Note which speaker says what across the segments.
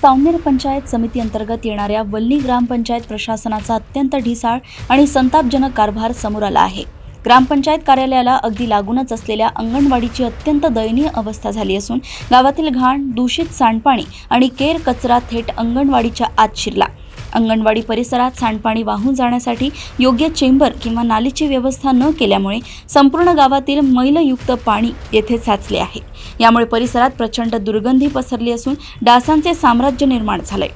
Speaker 1: सावनेर पंचायत समिती अंतर्गत येणाऱ्या वल्ली ग्रामपंचायत प्रशासनाचा अत्यंत ढिसाळ आणि संतापजनक कारभार समोर आला आहे। ग्रामपंचायत कार्यालयाला अगदी लागूनच असलेल्या अंगणवाडीची अत्यंत दयनीय अवस्था झाली असून गावातील घाण, दूषित सांडपाणी आणि केर कचरा थेट अंगणवाडीच्या आत शिरला। अंगणवाडी परिसरात सांडपाणी वाहून जाण्यासाठी योग्य चेंबर किंवा नालीची व्यवस्था न केल्यामुळे संपूर्ण गावातील मैलयुक्त पाणी येथे साचले आहे। यामुळे परिसरात प्रचंड दुर्गंधी पसरली असून डासांचे साम्राज्य निर्माण झाले।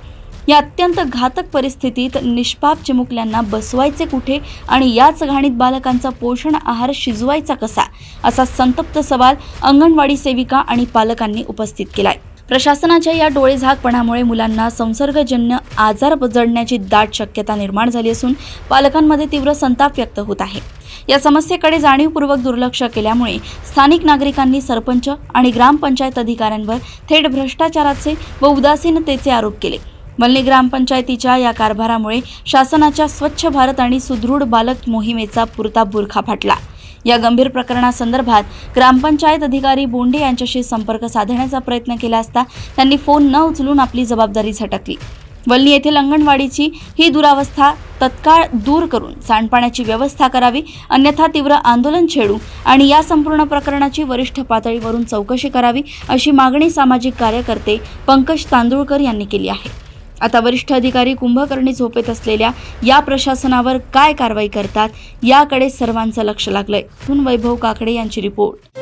Speaker 1: या अत्यंत घातक परिस्थितीत निष्पाप चिमुकल्यांना बसवायचे कुठे आणि याच घाणीत बालकांचा पोषण आहार शिजवायचा कसा, असा संतप्त सवाल अंगणवाडी सेविका आणि पालकांनी उपस्थित केलाय। प्रशासनाच्या या डोळेझाकपणामुळे मुलांना संसर्गजन्य आजार जडण्याची दाट शक्यता निर्माण झाली असून पालकांमध्ये तीव्र संताप व्यक्त होत आहे। या समस्येकडे जाणीवपूर्वक दुर्लक्ष केल्यामुळे स्थानिक नागरिकांनी सरपंच आणि ग्रामपंचायत अधिकाऱ्यांवर थेट भ्रष्टाचाराचे व उदासीनतेचे आरोप केले। वल्ली ग्रामपंचायतीच्या या कारभारामुळे शासनाच्या स्वच्छ भारत आणि सुदृढ बालक मोहिमेचा पुरता बुरखा फाटला। या गंभीर प्रकरणासंदर्भात ग्रामपंचायत अधिकारी बोंडे यांच्याशी संपर्क साधण्याचा प्रयत्न केला असता त्यांनी फोन न उचलून आपली जबाबदारी झटकली। वल्ली येथील अंगणवाडीची ही दुरावस्था तत्काळ दूर करून सांडपाण्याची व्यवस्था करावी, अन्यथा तीव्र आंदोलन छेडू आणि या संपूर्ण प्रकरणाची वरिष्ठ पातळीवरून चौकशी करावी, अशी मागणी सामाजिक कार्यकर्ते पंकज तांदुळकर यांनी केली आहे। आता वरिष्ठ अधिकारी कुंभकर्णी झोपेत असलेल्या या प्रशासनावर काय कारवाई करतात याकडे सर्वांचं लक्ष लागलंय। वैभव काकडे यांची रिपोर्ट।